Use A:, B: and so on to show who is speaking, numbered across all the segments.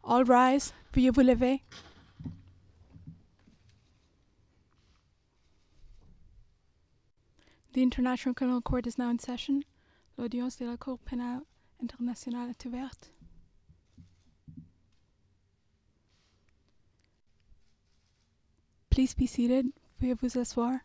A: All rise. Veuillez vous lever. The International Criminal Court is now in session. L'audience de la Cour pénale internationale est ouverte. Please be seated. Veuillez vous asseoir.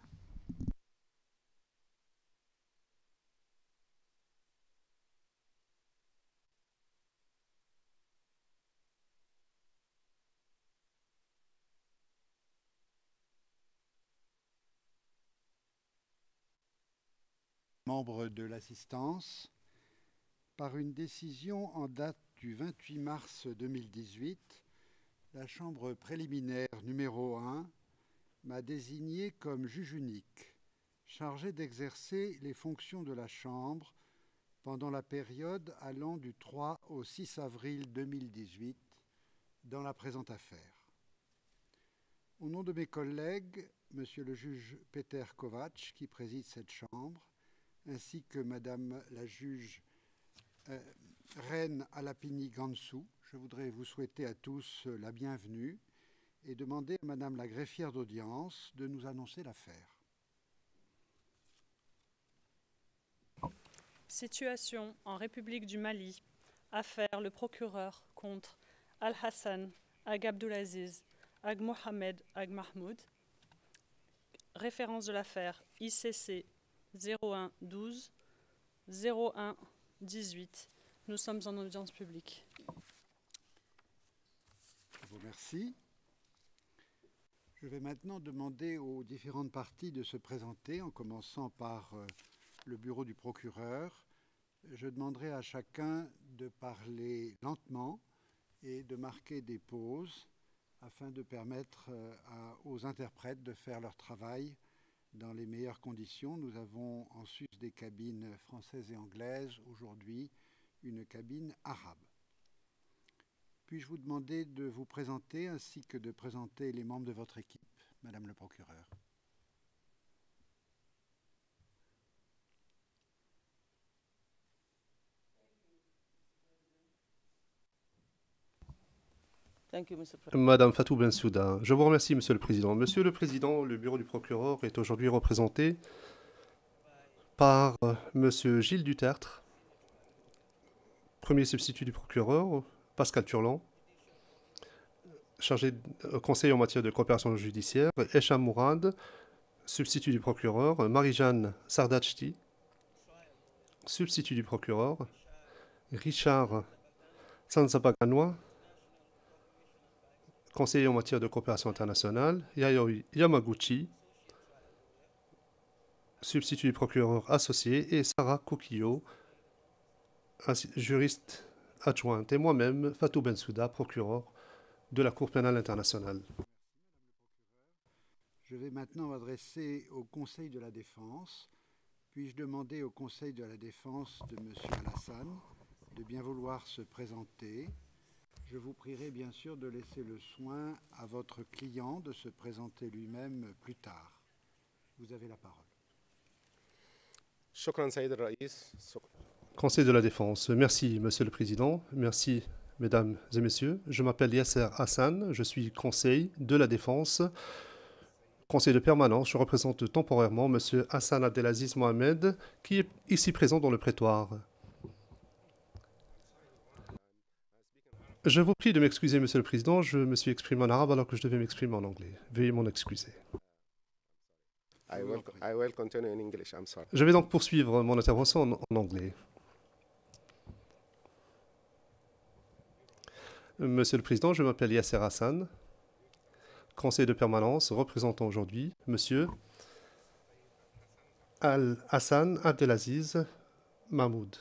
B: Membres de l'assistance, par une décision en date du 28 mars 2018, la Chambre préliminaire numéro 1 m'a désigné comme juge unique, chargé d'exercer les fonctions de la Chambre pendant la période allant du 3 au 6 avril 2018 dans la présente affaire. Au nom de mes collègues, Monsieur le juge Peter Kovacs, qui préside cette Chambre, ainsi que Madame la juge Reine Alapini Gansou, je voudrais vous souhaiter à tous la bienvenue et demander à Madame la greffière d'audience de nous annoncer l'affaire.
C: Situation en République du Mali. Affaire le procureur contre Al-Hassan Ag Abdulaziz Ag Mohamed Ag Mahmoud. Référence de l'affaire ICC 01 12 01 18. Nous sommes en audience publique.
B: Je vous remercie. Je vais maintenant demander aux différentes parties de se présenter, en commençant par le bureau du procureur. Je demanderai à chacun de parler lentement et de marquer des pauses afin de permettre aux interprètes de faire leur travail dans les meilleures conditions. Nous avons en sus des cabines françaises et anglaises, aujourd'hui une cabine arabe. Puis-je vous demander de vous présenter ainsi que de présenter les membres de votre équipe, Madame le procureur.
D: Madame Fatou Bensouda, je vous remercie, Monsieur le Président. Monsieur le Président, le bureau du procureur est aujourd'hui représenté par Monsieur Gilles Dutertre, premier substitut du procureur, Pascal Turlan, chargé de conseil en matière de coopération judiciaire, Esham Mourad, substitut du procureur, Marie-Jeanne Sardachti, substitut du procureur, Richard Sanzapaganois, conseiller en matière de coopération internationale, Yayoi Yamaguchi, substitut du procureur associé, et Sarah Kokiyo, juriste adjointe, et moi-même, Fatou Bensouda, procureur de la Cour pénale internationale.
B: Je vais maintenant m'adresser au Conseil de la Défense. Puis-je demander au Conseil de la Défense de M. Al-Hassan de bien vouloir se présenter. Je vous prierai bien sûr de laisser le soin à votre client de se présenter lui-même plus tard. Vous avez la parole.
D: Conseil de la Défense. Merci, Monsieur le Président. Merci, Mesdames et Messieurs. Je m'appelle Yasser Hassan. Je suis conseil de la Défense. Conseil de permanence. Je représente temporairement Monsieur Hassan Abdelaziz Mohamed, qui est ici présent dans le prétoire. Je vous prie de m'excuser, Monsieur le Président. Je me suis exprimé en arabe alors que je devais m'exprimer en anglais. Veuillez m'en excuser.
E: I will continue in English. I'm sorry.
D: Je vais donc poursuivre mon intervention en anglais. Monsieur le Président, je m'appelle Yasser Hassan, conseiller de permanence représentant aujourd'hui Monsieur Al-Hassan Abdelaziz Mahmoud.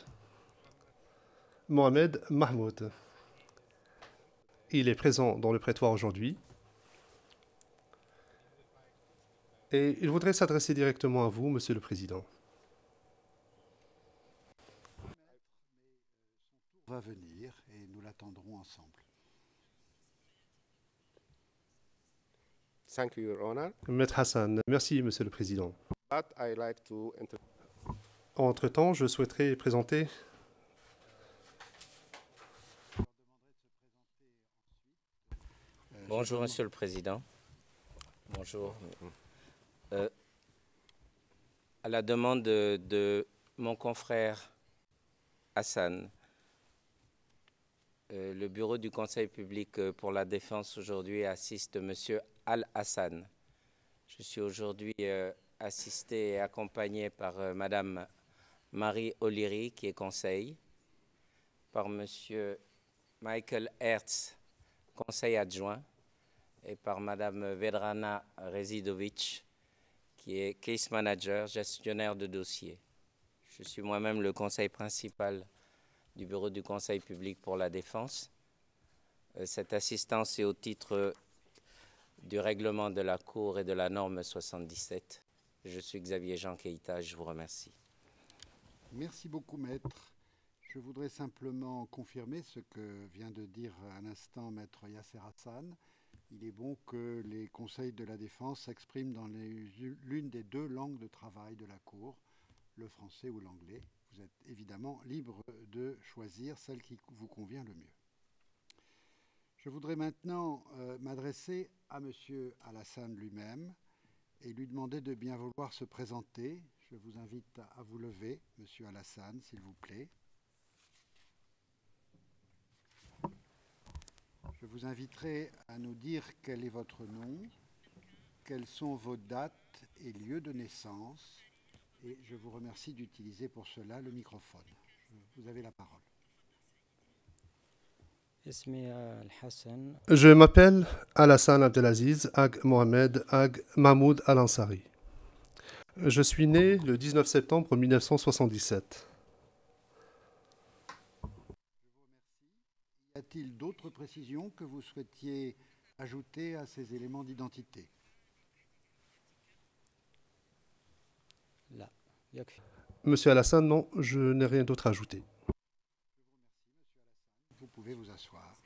D: Mohamed Mahmoud. Il est présent dans le prétoire aujourd'hui et il voudrait s'adresser directement à vous, Monsieur le Président.
B: On va venir et nous l'attendrons ensemble.
E: Thank you, Your Honor.
D: Maître Hassan, merci, Monsieur le Président.
E: But I like to
D: Entre-temps, je souhaiterais présenter
F: Bonjour, Monsieur le Président. Bonjour. À la demande de mon confrère Hassan, le bureau du Conseil public pour la défense aujourd'hui assiste Monsieur Al-Hassan. Je suis aujourd'hui assisté et accompagné par Madame Marie O'Leary, qui est conseil, par Monsieur Michael Hertz, conseil adjoint, et par Madame Vedrana Rezidovic, qui est case manager, gestionnaire de dossiers. Je suis moi-même le conseil principal du bureau du Conseil public pour la défense. Cette assistance est au titre du règlement de la Cour et de la norme 77. Je suis Xavier Jean Keïta, je vous remercie.
B: Merci beaucoup, maître. Je voudrais simplement confirmer ce que vient de dire à l'instant maître Yasser Hassan. Il est bon que les conseils de la défense s'expriment dans l'une des deux langues de travail de la Cour, le français ou l'anglais. Vous êtes évidemment libre de choisir celle qui vous convient le mieux. Je voudrais maintenant m'adresser à M. Al-Hassan lui-même et lui demander de bien vouloir se présenter. Je vous invite à vous lever, M. Al-Hassan, s'il vous plaît. Je vous inviterai à nous dire quel est votre nom, quelles sont vos dates et lieux de naissance, et je vous remercie d'utiliser pour cela le microphone. Vous avez la parole.
D: Je m'appelle Al-Hassan Abdelaziz Ag Mohamed Ag Mahmoud Al-Ansari. Je suis né le 19 septembre 1977.
B: Y a-t-il d'autres précisions que vous souhaitiez ajouter à ces éléments d'identité?
D: Monsieur Al-Hassan, non, je n'ai rien d'autre à ajouter.
B: Vous pouvez vous asseoir.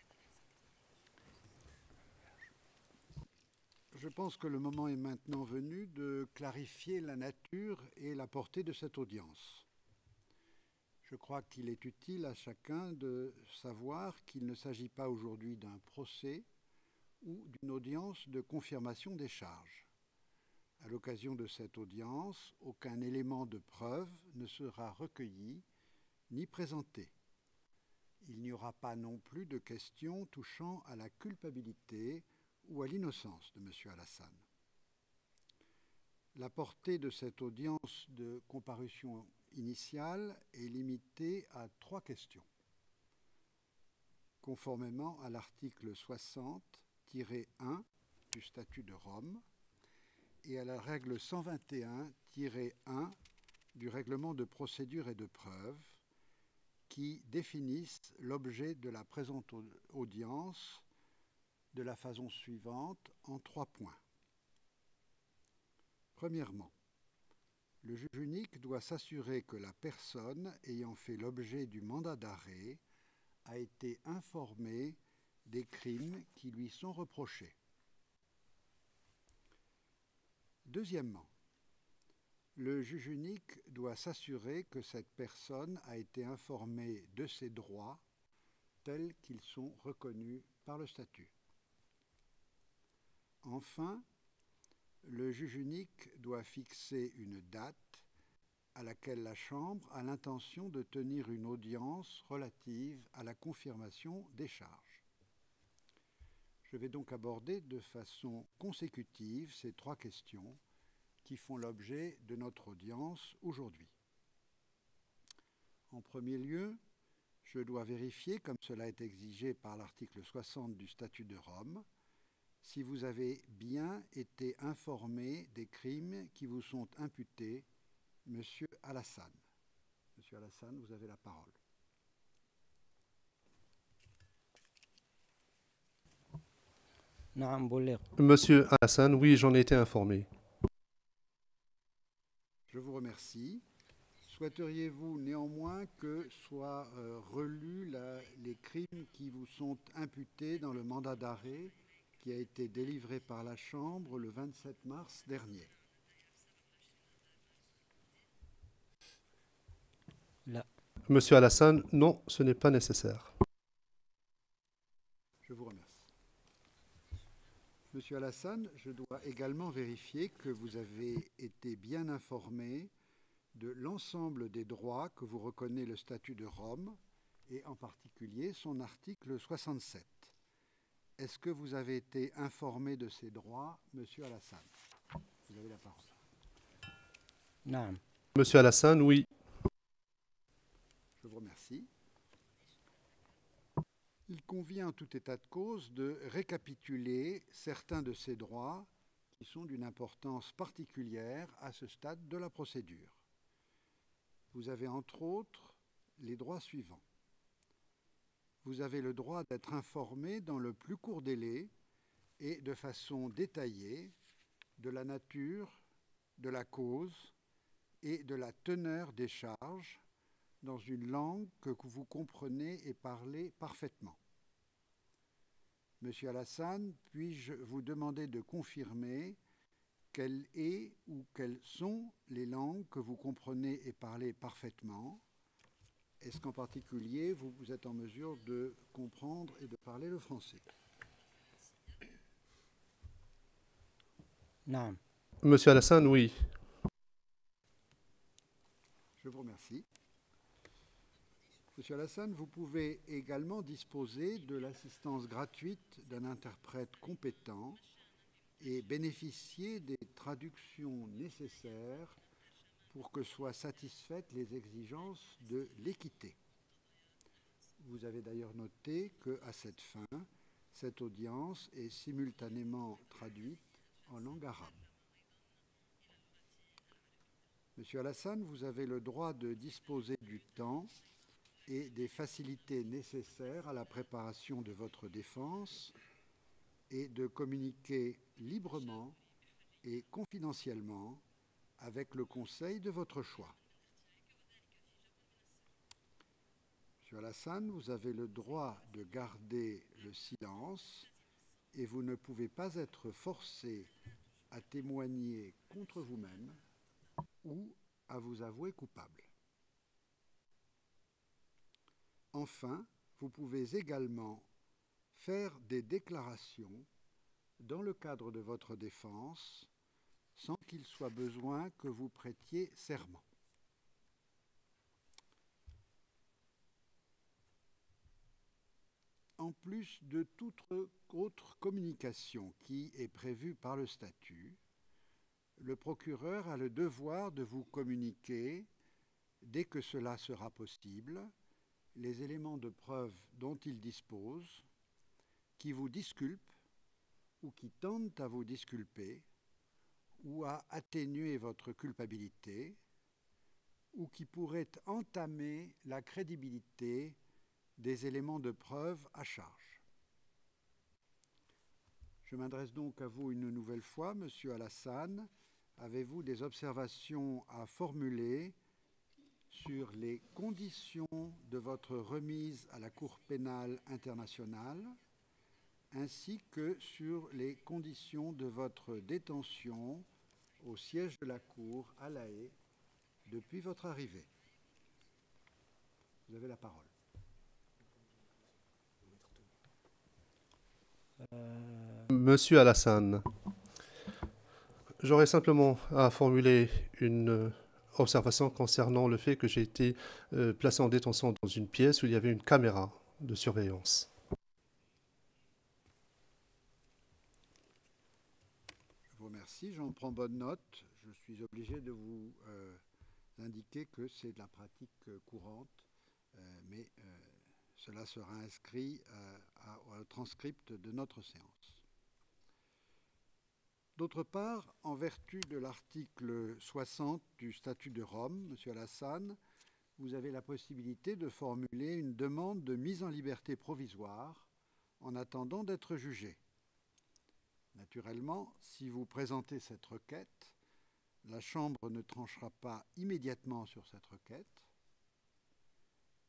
B: Je pense que le moment est maintenant venu de clarifier la nature et la portée de cette audience. Je crois qu'il est utile à chacun de savoir qu'il ne s'agit pas aujourd'hui d'un procès ou d'une audience de confirmation des charges. À l'occasion de cette audience, aucun élément de preuve ne sera recueilli ni présenté. Il n'y aura pas non plus de questions touchant à la culpabilité ou à l'innocence de M. Al-Hassan. La portée de cette audience de comparution initiale est limitée à 3 questions. Conformément à l'article 60-1 du statut de Rome et à la règle 121-1 du règlement de procédure et de preuve qui définissent l'objet de la présente audience de la façon suivante en 3 points. Premièrement, le juge unique doit s'assurer que la personne ayant fait l'objet du mandat d'arrêt a été informée des crimes qui lui sont reprochés. Deuxièmement, le juge unique doit s'assurer que cette personne a été informée de ses droits tels qu'ils sont reconnus par le statut. Enfin, le juge unique doit fixer une date à laquelle la Chambre a l'intention de tenir une audience relative à la confirmation des charges. Je vais donc aborder de façon consécutive ces 3 questions qui font l'objet de notre audience aujourd'hui. En premier lieu, je dois vérifier, comme cela est exigé par l'article 60 du statut de Rome, si vous avez bien été informé des crimes qui vous sont imputés, Monsieur Al-Hassan. Monsieur Al-Hassan, vous avez la parole.
D: Monsieur Al-Hassan, oui, j'en ai été informé.
B: Je vous remercie. Souhaiteriez-vous néanmoins que soient relus les crimes qui vous sont imputés dans le mandat d'arrêt qui a été délivré par la Chambre le 27 mars dernier?
D: Monsieur Al-Hassan, non, ce n'est pas nécessaire.
B: Je vous remercie. Monsieur Alassane, je dois également vérifier que vous avez été bien informé de l'ensemble des droits que vous reconnaît le statut de Rome, et en particulier son article 67. Est-ce que vous avez été informé de ces droits, Monsieur Alassane? Vous avez la parole.
G: نعم.
D: Monsieur Alassane, oui.
B: Je vous remercie. Il convient en tout état de cause de récapituler certains de ces droits qui sont d'une importance particulière à ce stade de la procédure. Vous avez entre autres les droits suivants. Vous avez le droit d'être informé dans le plus court délai et de façon détaillée de la nature, de la cause et de la teneur des charges dans une langue que vous comprenez et parlez parfaitement. Monsieur Alassane, puis-je vous demander de confirmer quelle est ou quelles sont les langues que vous comprenez et parlez parfaitement? Est-ce qu'en particulier, vous êtes en mesure de comprendre et de parler le français?
G: نعم.
D: Monsieur Alassane, oui.
B: Je vous remercie. Monsieur Alassane, vous pouvez également disposer de l'assistance gratuite d'un interprète compétent et bénéficier des traductions nécessaires pour que soient satisfaites les exigences de l'équité. Vous avez d'ailleurs noté qu'à cette fin, cette audience est simultanément traduite en langue arabe. Monsieur Alassane, vous avez le droit de disposer du temps et des facilités nécessaires à la préparation de votre défense et de communiquer librement et confidentiellement avec le conseil de votre choix. Monsieur Alassane, vous avez le droit de garder le silence et vous ne pouvez pas être forcé à témoigner contre vous-même ou à vous avouer coupable. Enfin, vous pouvez également faire des déclarations dans le cadre de votre défense sans qu'il soit besoin que vous prêtiez serment. En plus de toute autre communication qui est prévue par le statut, le procureur a le devoir de vous communiquer, dès que cela sera possible, les éléments de preuve dont il dispose, qui vous disculpent ou qui tendent à vous disculper, ou à atténuer votre culpabilité, ou qui pourraient entamer la crédibilité des éléments de preuve à charge. Je m'adresse donc à vous une nouvelle fois, Monsieur Alassane. Avez-vous des observations à formuler sur les conditions de votre remise à la Cour pénale internationale, ainsi que sur les conditions de votre détention au siège de la Cour à La Haye depuis votre arrivée? Vous avez la parole.
D: Monsieur Alassane, j'aurais simplement à formuler une observation concernant le fait que j'ai été placé en détention dans une pièce où il y avait une caméra de surveillance.
B: Je vous remercie, j'en prends bonne note. Je suis obligé de vous indiquer que c'est de la pratique courante, mais cela sera inscrit au transcript de notre séance. D'autre part, en vertu de l'article 60 du statut de Rome, Monsieur Alassane, vous avez la possibilité de formuler une demande de mise en liberté provisoire en attendant d'être jugé. Naturellement, si vous présentez cette requête, la Chambre ne tranchera pas immédiatement sur cette requête,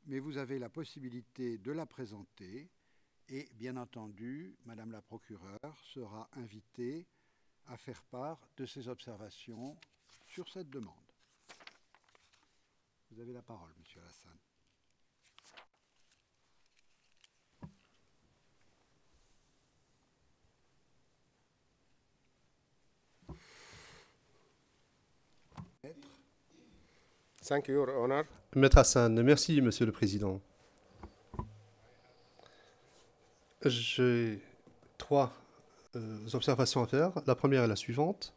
B: mais vous avez la possibilité de la présenter et, bien entendu, Madame la procureure sera invitée à faire part de ses observations sur cette demande. Vous avez la parole, Monsieur Alassane.
E: Thank you, Your Honor.
D: Maître Hassan, merci, Monsieur le Président. J'ai trois observations à faire. La première est la suivante,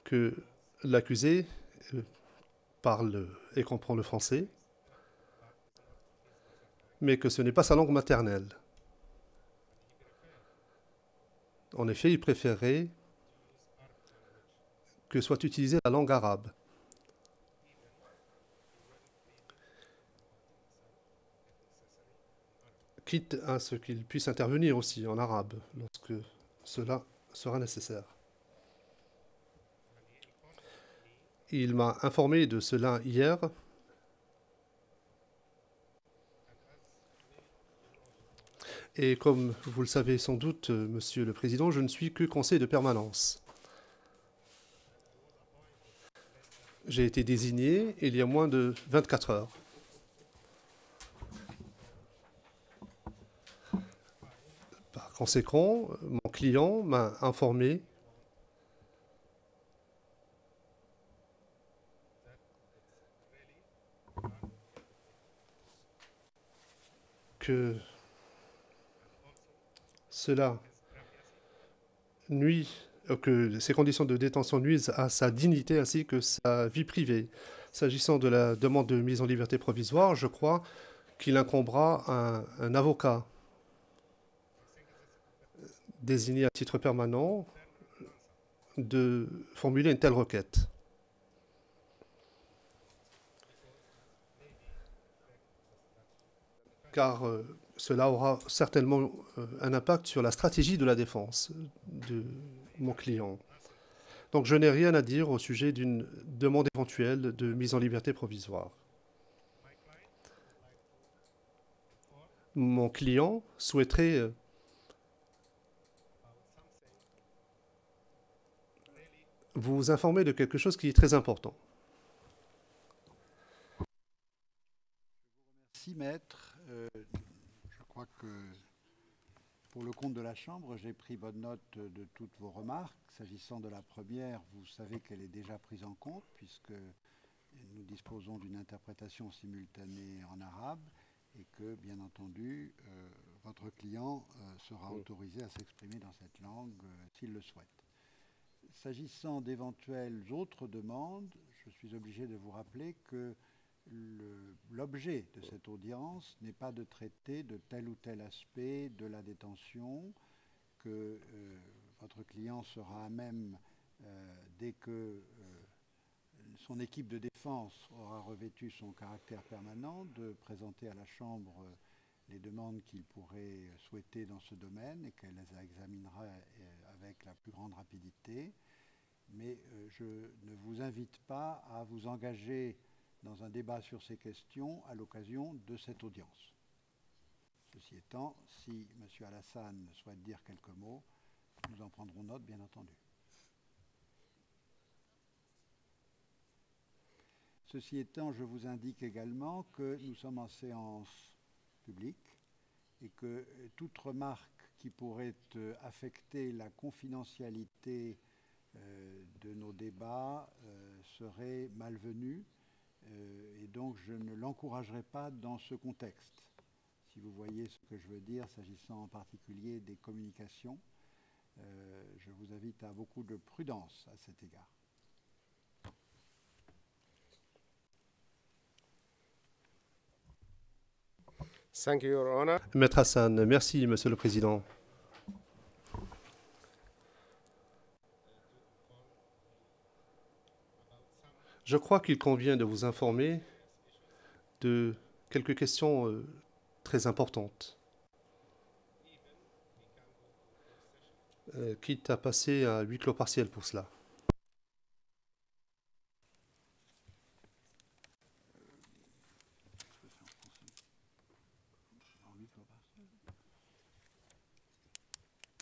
D: que l'accusé parle et comprend le français, mais que ce n'est pas sa langue maternelle. En effet, il préférerait que soit utilisée la langue arabe. Quitte à ce qu'il puisse intervenir aussi en arabe lorsque cela sera nécessaire. Il m'a informé de cela hier. Et comme vous le savez sans doute, Monsieur le Président, je ne suis que conseiller de permanence. J'ai été désigné il y a moins de 24 heures. Par conséquent, mon client m'a informé que cela nuit, que ces conditions de détention nuisent à sa dignité ainsi que sa vie privée. S'agissant de la demande de mise en liberté provisoire, je crois qu'il incombera à un avocat désigné à titre permanent de formuler une telle requête. Car cela aura certainement un impact sur la stratégie de la défense de mon client. Donc je n'ai rien à dire au sujet d'une demande éventuelle de mise en liberté provisoire. Mon client souhaiterait vous informer de quelque chose qui est très important.
B: Merci, maître. Je crois que pour le compte de la Chambre, j'ai pris bonne note de toutes vos remarques. S'agissant de la première, vous savez qu'elle est déjà prise en compte puisque nous disposons d'une interprétation simultanée en arabe et que, bien entendu, votre client sera autorisé à s'exprimer dans cette langue s'il le souhaite. S'agissant d'éventuelles autres demandes, je suis obligé de vous rappeler que l'objet de cette audience n'est pas de traiter de tel ou tel aspect de la détention, que votre client sera à même, dès que son équipe de défense aura revêtu son caractère permanent, de présenter à la Chambre les demandes qu'il pourrait souhaiter dans ce domaine et qu'elle les examinera avec la plus grande rapidité. Mais je ne vous invite pas à vous engager dans un débat sur ces questions à l'occasion de cette audience. Ceci étant, si M. Al-Hassan souhaite dire quelques mots, nous en prendrons note, bien entendu. Ceci étant, je vous indique également que nous sommes en séance publique et que toute remarque qui pourrait affecter la confidentialité de nos débats serait malvenue et donc je ne l'encouragerai pas dans ce contexte. Si vous voyez ce que je veux dire, s'agissant en particulier des communications, je vous invite à beaucoup de prudence à cet égard.
E: Thank you, Your Honor.
D: Maître Hassan, merci, Monsieur le Président. Je crois qu'il convient de vous informer de quelques questions très importantes, quitte à passer à huis clos partiel pour cela.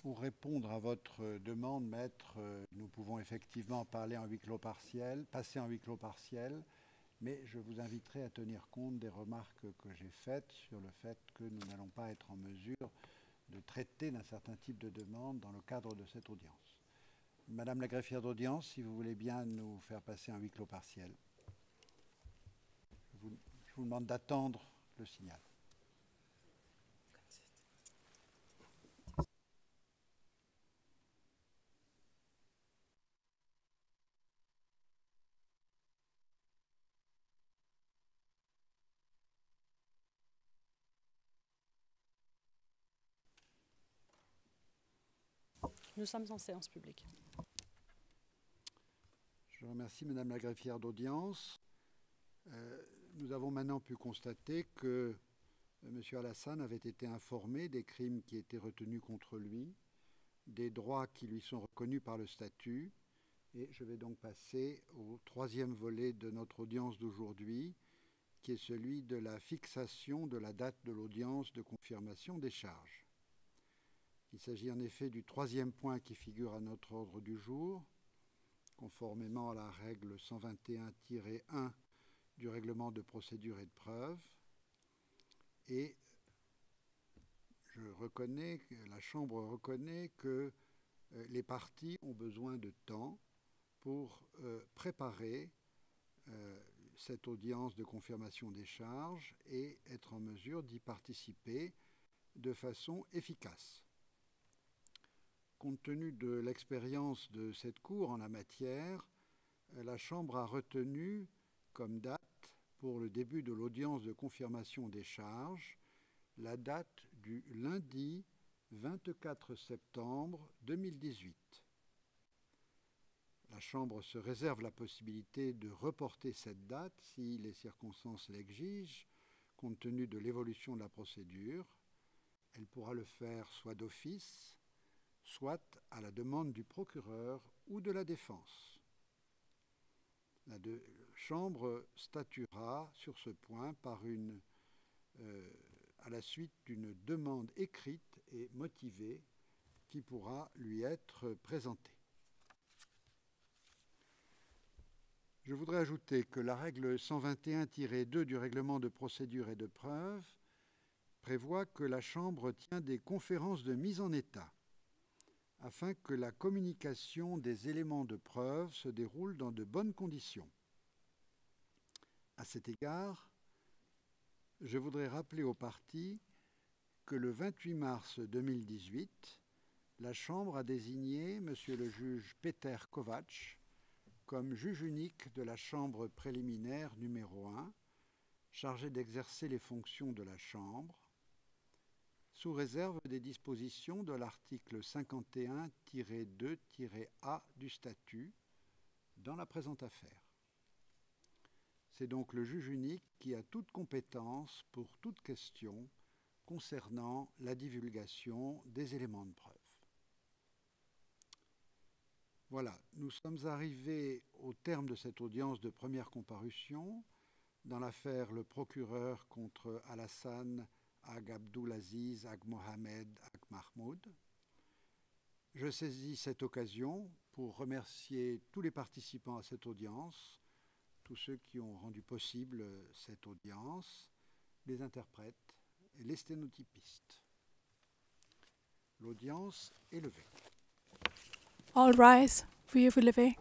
B: Pour répondre à votre demande, maître, nous pouvons effectivement parler en huis clos partiel, passer en huis clos partiel, mais je vous inviterai à tenir compte des remarques que j'ai faites sur le fait que nous n'allons pas être en mesure de traiter d'un certain type de demande dans le cadre de cette audience. Madame la greffière d'audience, si vous voulez bien nous faire passer un huis clos partiel. Je vous demande d'attendre le signal.
C: Nous sommes en séance publique.
B: Je remercie Madame la greffière d'audience. Nous avons maintenant pu constater que M. Al-Hassan avait été informé des crimes qui étaient retenus contre lui, des droits qui lui sont reconnus par le statut. Et je vais donc passer au troisième volet de notre audience d'aujourd'hui, qui est celui de la fixation de la date de l'audience de confirmation des charges. Il s'agit en effet du troisième point qui figure à notre ordre du jour, conformément à la règle 121-1 du règlement de procédure et de preuve. Et la Chambre reconnaît que les parties ont besoin de temps pour préparer cette audience de confirmation des charges et être en mesure d'y participer de façon efficace. Compte tenu de l'expérience de cette Cour en la matière, la Chambre a retenu comme date pour le début de l'audience de confirmation des charges la date du lundi 24 septembre 2018. La Chambre se réserve la possibilité de reporter cette date si les circonstances l'exigent, compte tenu de l'évolution de la procédure. Elle pourra le faire soit d'office, soit à la demande du procureur ou de la défense. La Chambre statuera sur ce point à la suite d'une demande écrite et motivée qui pourra lui être présentée. Je voudrais ajouter que la règle 121-2 du règlement de procédure et de preuve prévoit que la Chambre tient des conférences de mise en état afin que la communication des éléments de preuve se déroule dans de bonnes conditions. À cet égard, je voudrais rappeler aux parties que le 28 mars 2018, la Chambre a désigné M. le juge Peter Kovacs comme juge unique de la Chambre préliminaire numéro 1, chargé d'exercer les fonctions de la Chambre, sous réserve des dispositions de l'article 51-2-A du statut dans la présente affaire. C'est donc le juge unique qui a toute compétence pour toute question concernant la divulgation des éléments de preuve. Voilà, nous sommes arrivés au terme de cette audience de première comparution dans l'affaire le procureur contre Al-Hassan Ag Abdulaziz Ag Mohamed Ag Mahmoud. Je saisis cette occasion pour remercier tous les participants à cette audience, tous ceux qui ont rendu possible cette audience, les interprètes et les sténotypistes. L'audience est levée.
A: All rise, veuillez vous lever.